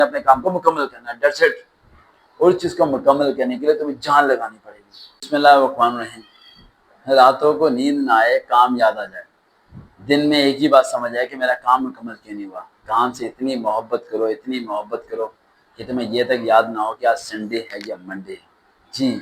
اپنے کام کو مکمل کرنا ہے، دیٹس اٹ۔ اور اس چیز کو مکمل کرنے کے لیے تمہیں جان لگانی پڑے گی۔ بسم اللہ الرحمن الرحیم۔ راتوں کو نیند نہ آئے، کام یاد آ جائے، دن میں ایک ہی بات سمجھ آئے کہ میرا کام مکمل کیوں نہیں ہوا۔ کام سے اتنی محبت کرو، اتنی محبت کرو کہ تمہیں یہ تک یاد نہ ہو کہ آج سنڈے ہے یا منڈے ہے۔ جی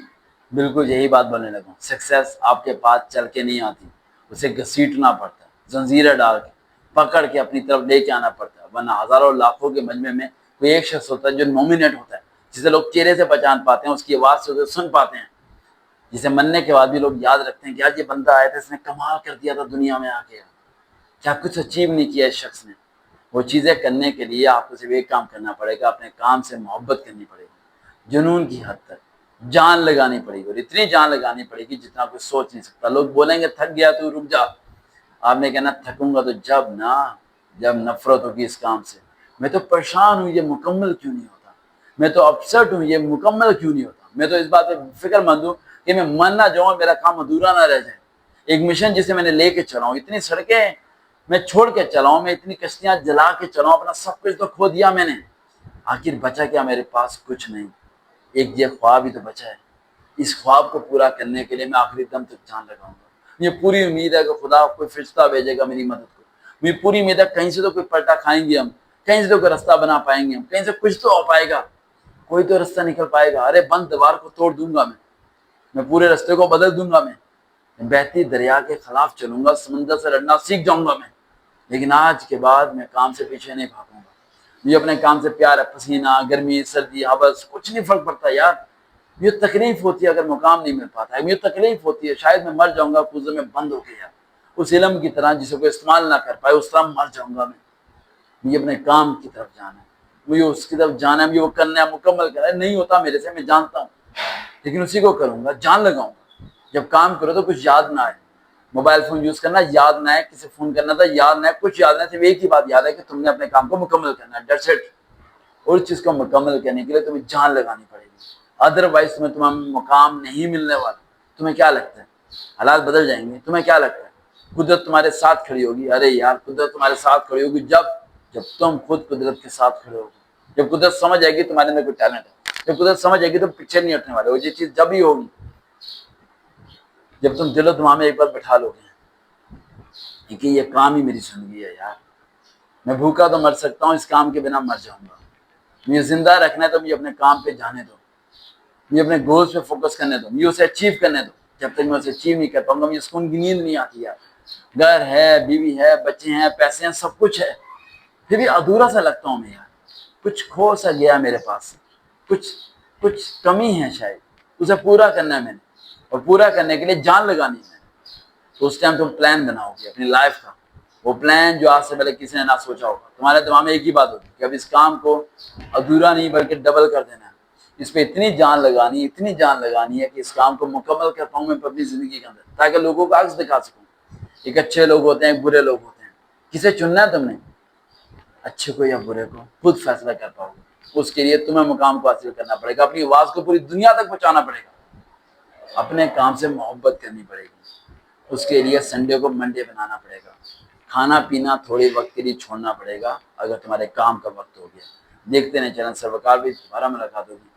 بالکل یہی بات بولنے لگا ہوں۔ سکسیس آپ کے پاس چل کے نہیں آتی، اسے گھسیٹنا پڑتا ہے، زنجیریں ڈال کے پکڑ کے اپنی طرف لے کے آنا پڑتا ہے، ورنہ ہزاروں لاکھوں کے مجمع میں کوئی ایک شخص ہوتا ہے جو نومینیٹ ہوتا ہے، جسے لوگ چہرے سے پہچان پاتے ہیں، اس کی آواز سے اسے سن پاتے ہیں، جسے مرنے کے بعد بھی لوگ یاد رکھتے ہیں کہ آج یہ بندہ آیا تھا، اس نے کمال کر دیا تھا دنیا میں آ کے، کیا کچھ اچیو نہیں کیا اس شخص نے۔ وہ چیزیں کرنے کے لیے آپ کو صرف ایک کام کرنا پڑے گا، اپنے کام سے محبت کرنی پڑے گی، جنون کی حد تک جان لگانی پڑے گی، اور اتنی جان لگانی پڑے گی جتنا کوئی سوچ نہیں سکتا۔ لوگ بولیں گے تھک گیا تو رک جا، آپ نے کہنا تھکوں گا تو جب نفرت ہوگی اس کام سے، میں تو پریشان ہوں یہ مکمل کیوں نہیں ہوتا، میں تو اپسٹ ہوں یہ مکمل کیوں نہیں ہوتا، میں تو اس بات پہ فکر مند ہوں کہ میں من نہ جاؤں، میرا کام ادھورا نہ رہ جائے۔ ایک مشن جسے میں نے لے کے چلا ہوں، اتنی سڑکیں میں چھوڑ کے چلا ہوں، میں اتنی کشتیاں جلا کے چلا ہوں، اپنا سب کچھ تو کھو دیا میں نے، آخر بچا کیا میرے پاس؟ کچھ نہیں، ایک یہ خواب ہی تو بچا ہے۔ اس خواب کو پورا کرنے کے لیے میں آخری دم تک جان لگاؤں گا۔ مجھے پوری امید ہے کہ خدا کوئی فرشتہ بھیجے گا میری مدد کو، مجھے پوری امید ہے کہیں سے تو کوئی پلٹا کھائیں گے ہم، کہیں سے تو کوئی رستہ بنا پائیں گے ہم، کہیں سے کچھ تو ہو پائے گا، کوئی تو رستہ نکل پائے گا۔ ارے بند دیوار کو توڑ دوں گا میں پورے رستے کو بدل دوں گا، میں بہتی دریا کے خلاف چلوں گا، سمندر سے لڑنا سیکھ جاؤں گا میں، لیکن آج کے بعد میں کام سے پیچھے نہیں بھاگوں گا۔ مجھے اپنے کام سے پیار ہے، پسینہ، گرمی، سردی، حبس کچھ نہیں فرق پڑتا یار۔ مجھے تکلیف ہوتی ہے اگر مقام نہیں مل پاتا ہے، مجھے تکلیف ہوتی ہے شاید میں مر جاؤں گا کوزے میں بند ہو گیا، اس علم کی طرح جسے کوئی استعمال نہ کر پائے، اس طرح مر جاؤں گا میں۔ مجھے اپنے کام کی طرف جانا ہے، مجھے اس کی طرف جانا ہے، مجھے وہ کرنا ہے، مکمل کرنا ہے۔ نہیں ہوتا میرے سے، میں جانتا ہوں، لیکن اسی کو کروں گا، جان لگاؤں گا۔ جب کام کرو تو کچھ یاد نہ آئے، موبائل فون یوز کرنا یاد نہ آئے، کسی فون کرنا تھا یاد نہ آئے، کچھ یاد نہ آئے، صرف ایک ہی بات یاد ہے کہ تم نے اپنے کام کو مکمل کرنا ہے، دیٹس اٹ۔ اور اس چیز کو مکمل کرنے کے لیے تمہیں جان لگانی پڑے گی، ادروائز تمہیں مقام نہیں ملنے والا۔ تمہیں کیا لگتا ہے حالات بدل جائیں گے؟ تمہیں کیا لگتا ہے قدرت تمہارے ساتھ کھڑی ہوگی؟ ارے یار قدرت تمہارے ساتھ کھڑی ہوگی جب تم خود قدرت کے ساتھ کھڑے ہوگے، جب قدرت سمجھ جائے گی تمہارے اندر کوئی ٹیلنٹ ہے، جب قدرت سمجھ جائے گی تو پیچھے نہیں ہٹنے والے۔ اور یہ چیز جب ہی ہوگی جب تم دل و دماغ میں ایک بار بٹھا لو گے کہ یہ کام ہی میری زندگی ہے یار، میں بھوکا تو مر سکتا ہوں، اس کام کے بنا مر جاؤں گا، مجھے زندہ رکھنا ہے تو مجھے اپنے کام پہ جانے دو، مجھے اپنے گولز پہ فوکس کرنے دو، مجھے اسے اچیو کرنے دو۔ جب تک میں اسے اچیو نہیں کر پاؤں گا مجھے سکون کی نیند نہیں آتی یار۔ گھر ہے، بیوی ہے، بچے ہیں، پیسے ہیں، سب کچھ ہے، پھر بھی ادھورا سا لگتا ہوں میں یار، کچھ کھو سا گیا میرے پاس، کچھ کمی ہے شاید، اسے پورا کرنا ہے میں نے، اور پورا کرنے کے لیے جان لگانی ہے۔ تو اس ٹائم تم پلان بناؤ گے اپنی لائف کا، وہ پلان جو آج سے پہلے کسی نے نہ سوچا ہوگا۔ تمہارے دماغ میں ایک ہی بات ہوگی کہ اب اس کام کو ادھورا نہیں بلکہ ڈبل کر دینا ہے، اس پہ اتنی جان لگانی ہے کہ اس کام کو مکمل کر پاؤں میں اپنی زندگی کے اندر، تاکہ لوگوں کو عکس دکھا سکوں۔ ایک اچھے لوگ ہوتے ہیں، ایک برے لوگ ہوتے ہیں، کسے چننا ہے تم نے؟ اچھے کو یا برے کو خود فیصلہ کر پاؤ گے۔ اس کے لیے تمہیں مقام کو حاصل کرنا پڑے گا، اپنی آواز کو پوری دنیا تک پہنچانا پڑے گا، اپنے کام سے محبت کرنی پڑے گی۔ اس کے لیے سنڈے کو منڈے بنانا پڑے گا، کھانا پینا تھوڑے وقت کے لیے چھوڑنا پڑے گا اگر تمہارے کام کا وقت ہو گیا۔ دیکھتے ہیں چینل سروکار بھی، دوبارہ ملاقات ہوگی۔